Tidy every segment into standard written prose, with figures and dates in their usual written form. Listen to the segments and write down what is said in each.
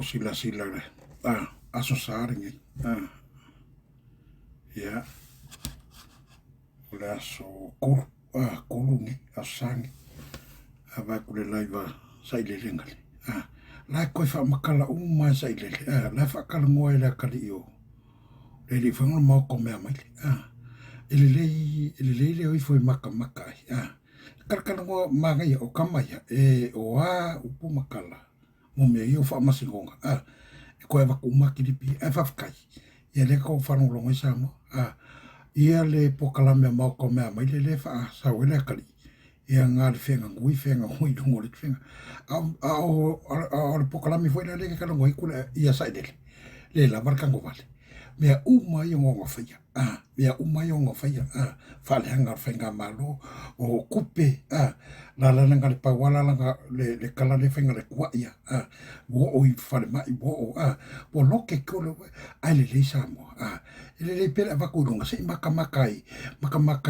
ko sila le. Aso saringi. Ya. Ole aso kuru. Kurungi, asangi. Ava kule laiva sailelengali. La koe wha makala uma sailele. La whakala ngoa ele akali o. Ele whangola mauko mea maile. Ele leile oi foi maka ai. Karakana ngoa mangai o kamaya. O upu makala. Mo mea i o whaamasingonga. E koe waka umakiripi. Whafkai. Ia le kau whanolongo i Samoa. Ia le pokalamea mauko mea maile le wha sau ele akali. Ia ngā le whenga ngui lungo le whenga. A le pokalami foi le leke kala ngoi kule ia saidele. Le la markango vale. Mea umai o ngonga whaia. Mea umai o ngonga whaia. Whale hanga whenga malo o kupe. La langa le pawala langa le kala le whenga le kuaia. Wo oi whale mai wo o. Wo loke kolo ai le Samoa. Ele le pele avakulunga se makamakai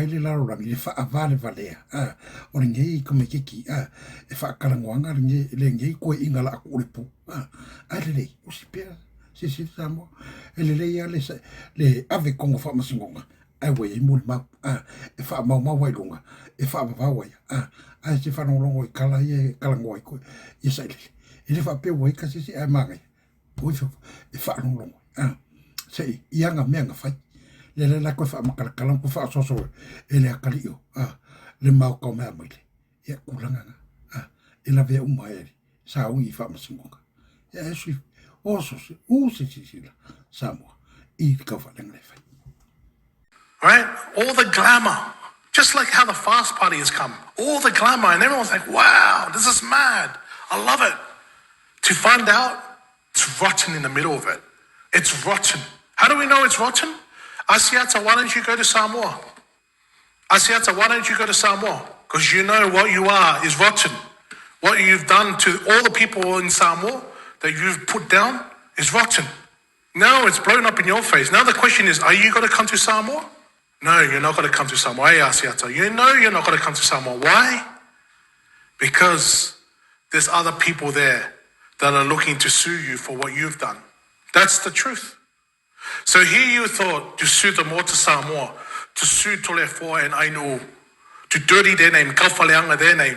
le larorangi le whaavale valea. O le ngei kome kiki. E whaakarangoanga le ngei koe ingala aku urepu. Ai le lei, usi pera. Si Samoa. Ele lei le ave kongo whaamasingonga. Ai wei i muli mau. E whaamau wailunga. E whaamawawai. Ai se whanolongo i kala i kalangoa i koe. I sa ilele. Ele whaapeu wai kasi si ai mangai. Uifu e whaanolongo. Sei ianga meanga fai le la ko fa makala kala ko fa so ele akali o le mau ko mea mai ia kulanga ela ve umai sa ungi fa masingonga ia sui oso si Samoa I ka fa le fai. Right, all the glamour, just like how the fast party has come, all the glamour, and everyone's like, wow, this is mad, I love it, to find out it's rotten in the middle of it. It's rotten. How do we know it's rotten? Asiata, why don't you go to Samoa? Asiata, why don't you go to Samoa? Because you know what you are is rotten. What you've done to all the people in Samoa that you've put down is rotten. Now it's blown up in your face. Now the question is, are you going to come to Samoa? No, you're not going to come to Samoa. Hey, Asiata, you know you're not going to come to Samoa. Why? Because there's other people there that are looking to sue you for what you've done. That's the truth. So here you thought to sue them all to Samoa, to sue Tolefoa and Ainu, to dirty their name, Kawhaleanga their name.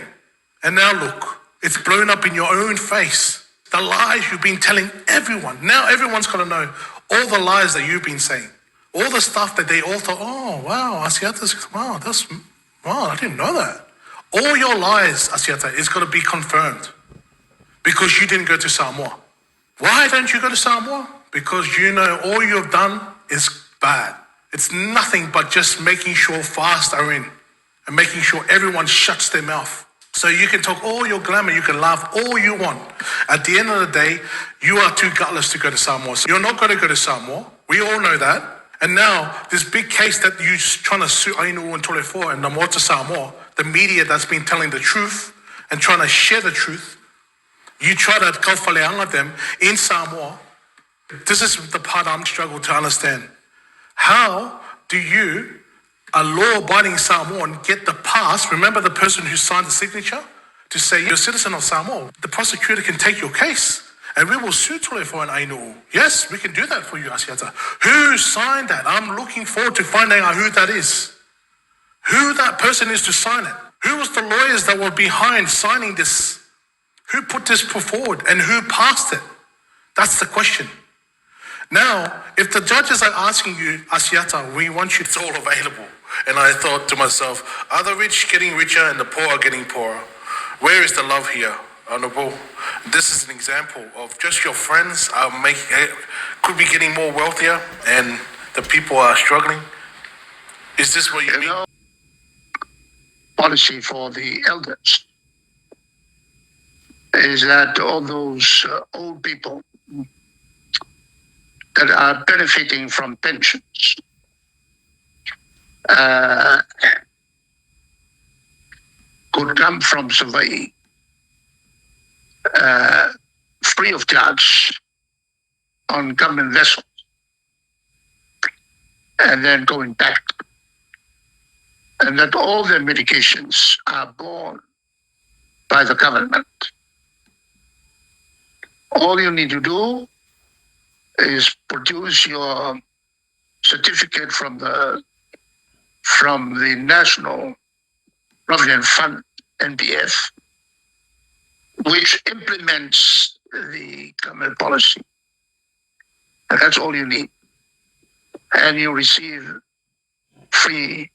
And now look, it's blown up in your own face. The lies you've been telling everyone. Now everyone's got to know all the lies that you've been saying. All the stuff that they all thought, oh, wow, Asiata's, wow, I didn't know that. All your lies, Asiata, is going to be confirmed because you didn't go to Samoa. Why don't you go to Samoa? Because you know all you've done is bad. It's nothing but just making sure fast are in and making sure everyone shuts their mouth. So you can talk all your glamour, you can laugh all you want. At the end of the day, you are too gutless to go to Samoa. So you're not going to go to Samoa. We all know that. And now, this big case that you're trying to sue Ainu and Tolefoa and Namota Samoa, the media that's been telling the truth and trying to share the truth, you try to kaufaleanga them in Samoa. This is the part I'm struggling to understand. How do you, a law-abiding Samoan, get the pass? Remember the person who signed the signature to say you're a citizen of Samoa. The prosecutor can take your case and we will sue Tolefoa and Ainu. Yes, we can do that for you, Asiata. Who signed that? I'm looking forward to finding out who that is. Who that person is to sign it. Who was the lawyers that were behind signing this? Who put this forward and who passed it? That's the question. Now, if the judges are asking you, Asiata, we want you, it's all available. And I thought to myself, are the rich getting richer and the poor are getting poorer? Where is the love here, Honorable? This is an example of just your friends could be getting more wealthier and the people are struggling. Is this what you mean? Policy for the elders is that all those old people that are benefiting from pensions could come from Survey free of charge on government vessels and then going back, and that all their medications are borne by the government. All you need to do is produce your certificate from the National Provident Fund, NPF, which implements the government policy. And that's all you need. And you receive free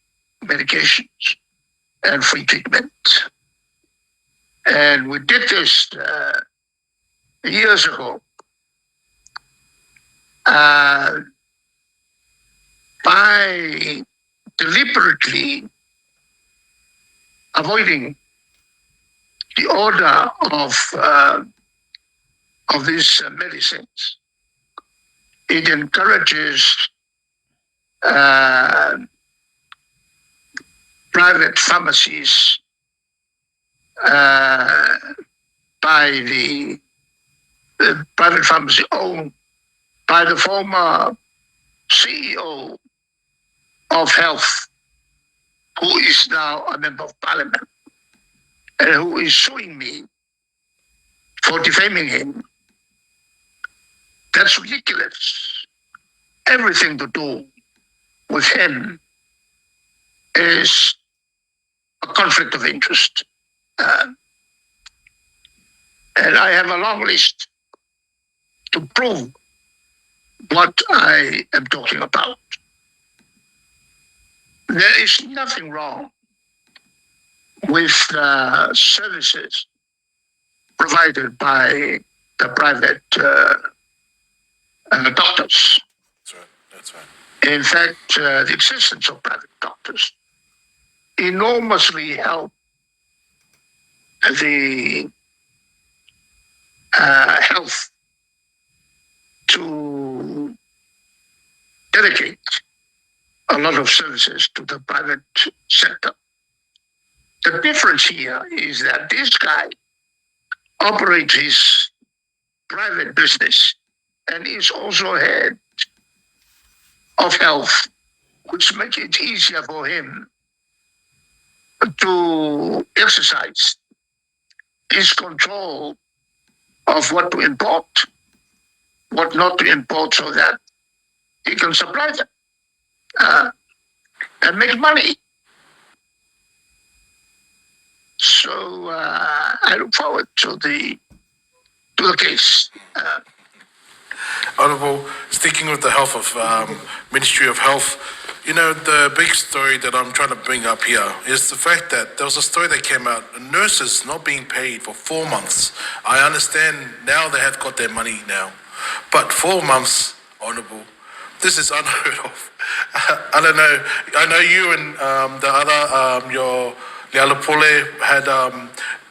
medications and free treatment. And we did this years ago by deliberately avoiding the order of these medicines. It encourages private pharmacies by the private pharmacy owned by the former CEO of Health, who is now a member of parliament, and who is suing me for defaming him. That's ridiculous. Everything to do with him is a conflict of interest. And I have a long list to prove what I am talking about. There is nothing wrong with services provided by the private doctors. That's right. That's right. In fact, the existence of private doctors enormously help the health to dedicate a lot of services to the private sector. The difference here is that this guy operates his private business and is also head of health, which makes it easier for him to exercise his control of what to import, what not to import, so that he can supply them and make money. So I look forward to the case. Honourable, sticking with the health of Ministry of Health, you know, the big story that I'm trying to bring up here is the fact that there was a story that came out, nurses not being paid for 4 months. I understand now they have got their money now, but 4 months, Honourable, this is unheard of. I don't know, I know you and the other, your Lealapole had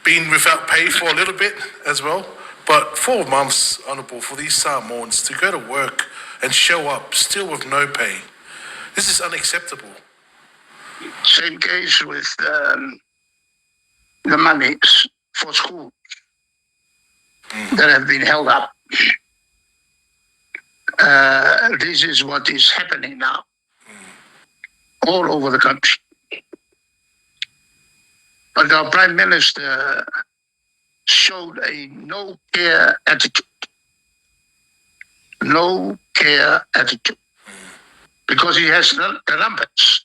been without pay for a little bit as well. But 4 months, Honourable, for these Samoans to go to work and show up still with no pay, this is unacceptable. Same case with the monies for schools that have been held up. This is what is happening now all over the country. But our Prime Minister showed a no-care attitude. No-care attitude. Because he has the numbers.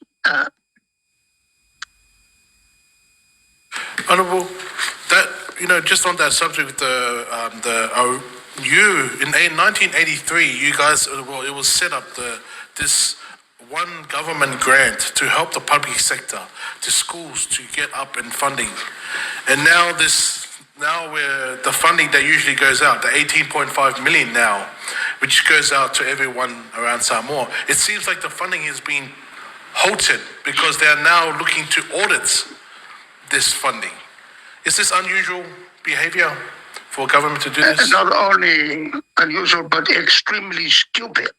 Honourable, that, you know, just on that subject, you in 1983, you guys, well, it was set up this one government grant to help the public sector, to schools to get up and funding, and now where the funding that usually goes out, the 18.5 million now, which goes out to everyone around Samoa, it seems like the funding has been halted because they are now looking to audit this funding. Is this unusual behavior for government to do this? Not only unusual, but extremely stupid.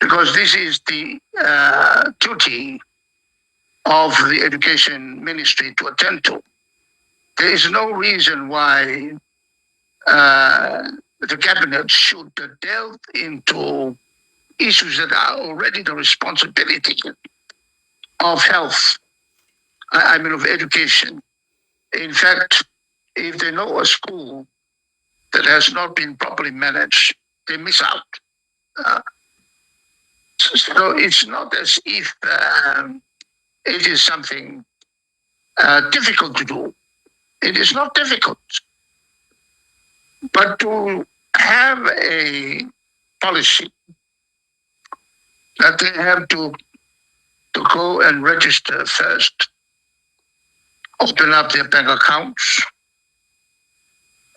Because this is the duty of the Education Ministry to attend to. There is no reason why the cabinet should delve into issues that are already the responsibility of health, of education. In fact, if they know a school that has not been properly managed, they miss out. So it's not as if it is something difficult to do. It is not difficult. But to have a policy that they have to go and register first, open up their bank accounts,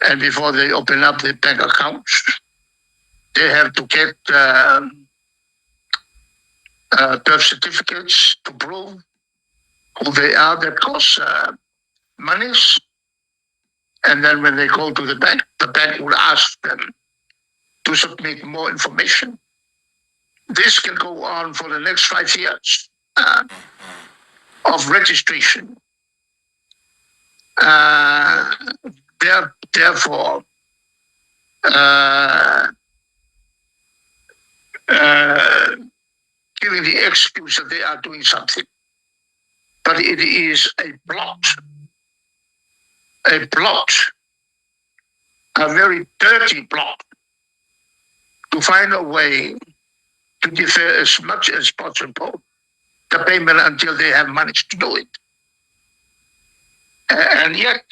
and before they open up their bank accounts, they have to get birth certificates to prove who they are. That costs monies. And then when they go to the bank will ask them to submit more information. This can go on for the next 5 years of registration. Therefore, giving the excuse that they are doing something. But it is a very dirty plot to find a way to defer as much as possible the payment until they have managed to do it. And yet,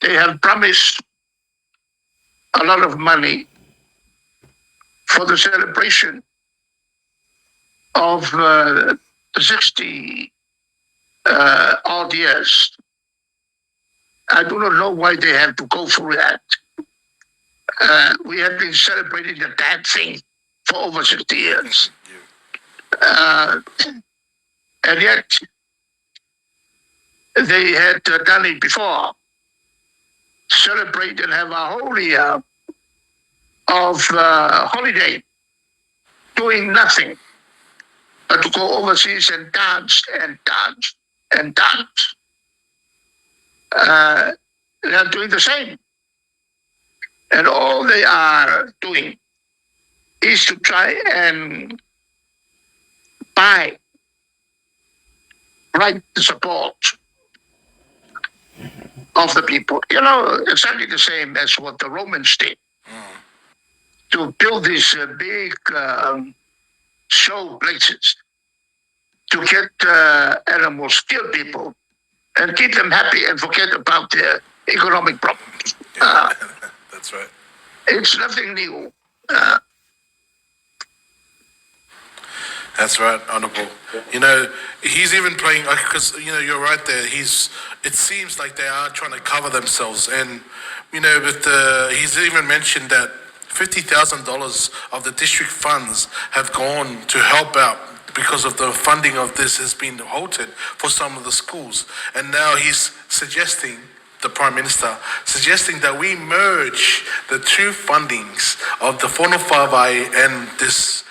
they have promised a lot of money for the celebration of the 60 odd years. I do not know why they have to go through that. We have been celebrating the damn thing for over 60 years. And yet, they had done it before. Celebrate and have a whole year of holiday, doing nothing but to go overseas and dance and dance and dance. They are doing the same. And all they are doing is to try and buy right the support of the people. You know, exactly the same as what the Romans did. To build these big show places to get animals, kill people, and keep them happy and forget about their economic problems. That's right. It's nothing new. That's right, Honourable. You know, he's even playing, because, you know, you're right there. It seems like they are trying to cover themselves. And, you know, he's even mentioned that $50,000 of the district funds have gone to help out because of the funding of this has been halted for some of the schools. And now he's suggesting, the Prime Minister, suggesting that we merge the two fundings of the Whanawhawai and this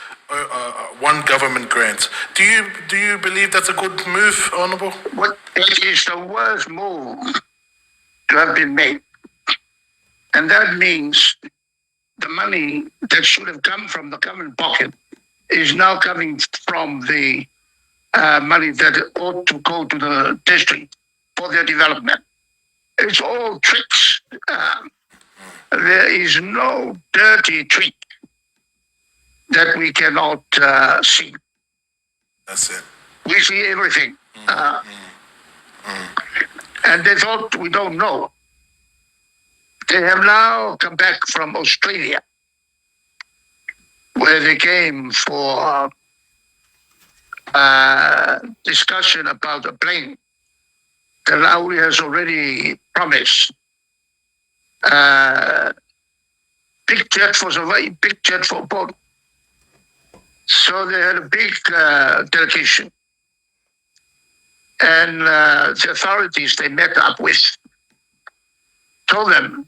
one government grant. Do you believe that's a good move, Honourable? What it is the worst move to have been made. And that means the money that should have come from the government pocket is now coming from the money that ought to go to the district for their development. It's all tricks. There is no dirty trick that we cannot see. That's it. We see everything. And they thought we don't know. They have now come back from Australia, where they came for discussion about a plane that Lauri has already promised. Big jet for Hawaii, big jet for both. So they had a big delegation. And the authorities they met up with told them,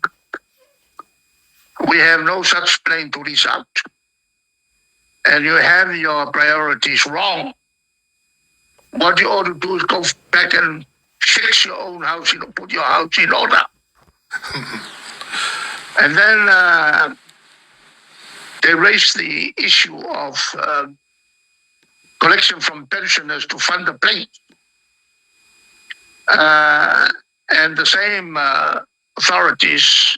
we have no such plane to lease out. And you have your priorities wrong. What you ought to do is go back and fix your own house, put your house in order. And then they raised the issue of collection from pensioners to fund the plane. And the same authorities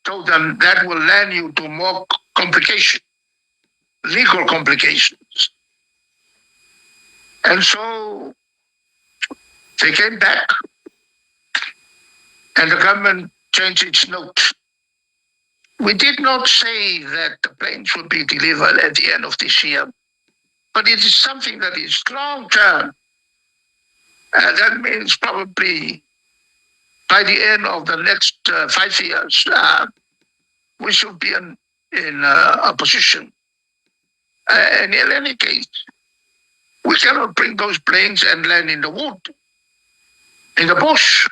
told them that will land you to more complication, legal complications. And so they came back, and the government changed its note. We did not say that the planes would be delivered at the end of this year, but it is something that is long term. That means probably by the end of the next 5 years, we should be in a position. And in any case, we cannot bring those planes and land in the wood, in the bush.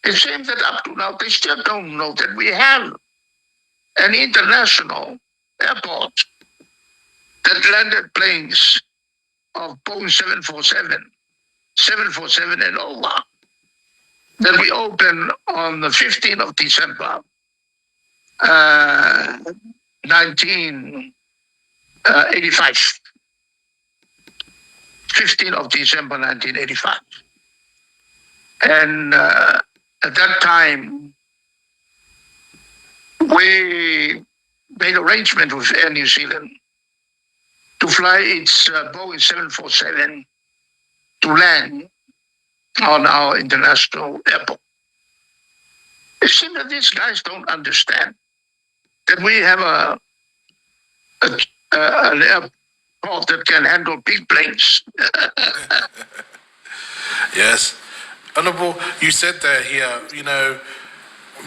It seems that up to now, they still don't know that we have an international airport that landed planes of Boeing 747 and over that we opened on the 15th of December, 1985. 15th of December, 1985. And at that time, we made arrangement with Air New Zealand to fly its Boeing 747 to land on our international airport. It seems that these guys don't understand that we have an airport that can handle big planes. Yes. Honourable, you said that here,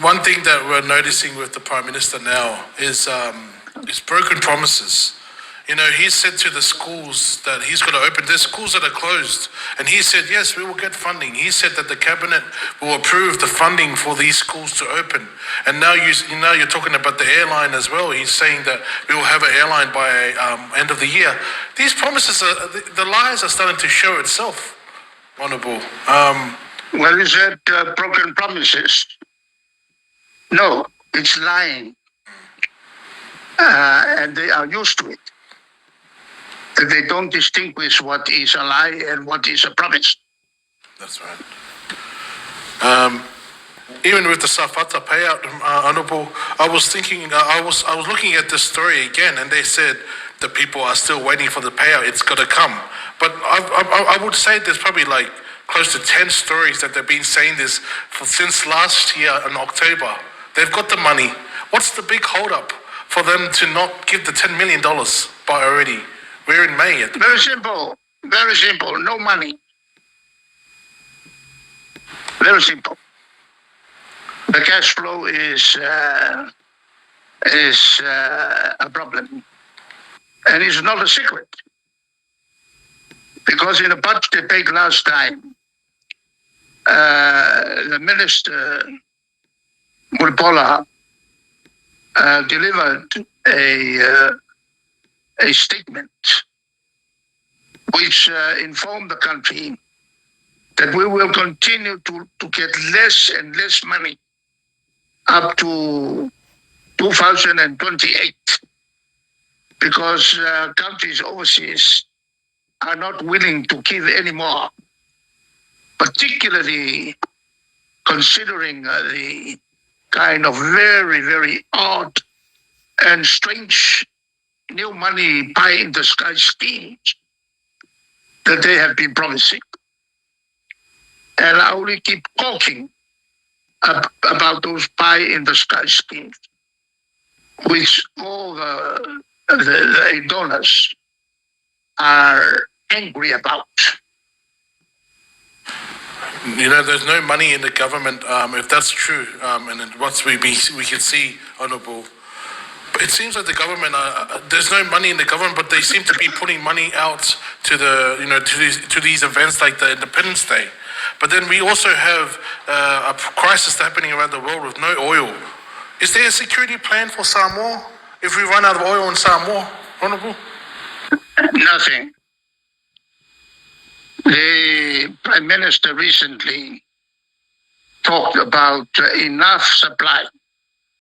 one thing that we're noticing with the Prime Minister now is broken promises. He said to the schools that he's going to open. There's schools that are closed. And he said, yes, we will get funding. He said that the cabinet will approve the funding for these schools to open. And now you're talking about the airline as well. He's saying that we will have an airline by end of the year. These promises, the lies are starting to show itself, Honourable. Well, is that broken promises? No, it's lying. And they are used to it. They don't distinguish what is a lie and what is a promise. That's right. Even with the Safata payout, Honourable, I was thinking, I was looking at this story again, and they said the people are still waiting for the payout. It's got to come. But I would say there's probably like close to 10 stories that they've been saying this since last year in October. They've got the money. What's the big hold-up for them to not give the $10 million by already? We're in May. Very simple. Very simple. No money. Very simple. The cash flow is a problem, and it's not a secret. Because in the budget they paid last time, the minister Mulpola delivered a statement which informed the country that we will continue to get less and less money up to 2028 because countries overseas are not willing to give any more, particularly considering the kind of very, very odd and strange new money pie in the sky schemes that they have been promising. And I only keep talking about those pie in the sky schemes, which all the donors are angry about. There's no money in the government, if that's true, and once we can see, Honourable. But it seems like the government, there's no money in the government, but they seem to be putting money out to to these events like the Independence Day. But then we also have a crisis happening around the world with no oil. Is there a security plan for Samoa if we run out of oil in Samoa, Honourable? Nothing. The Prime Minister recently talked about enough supply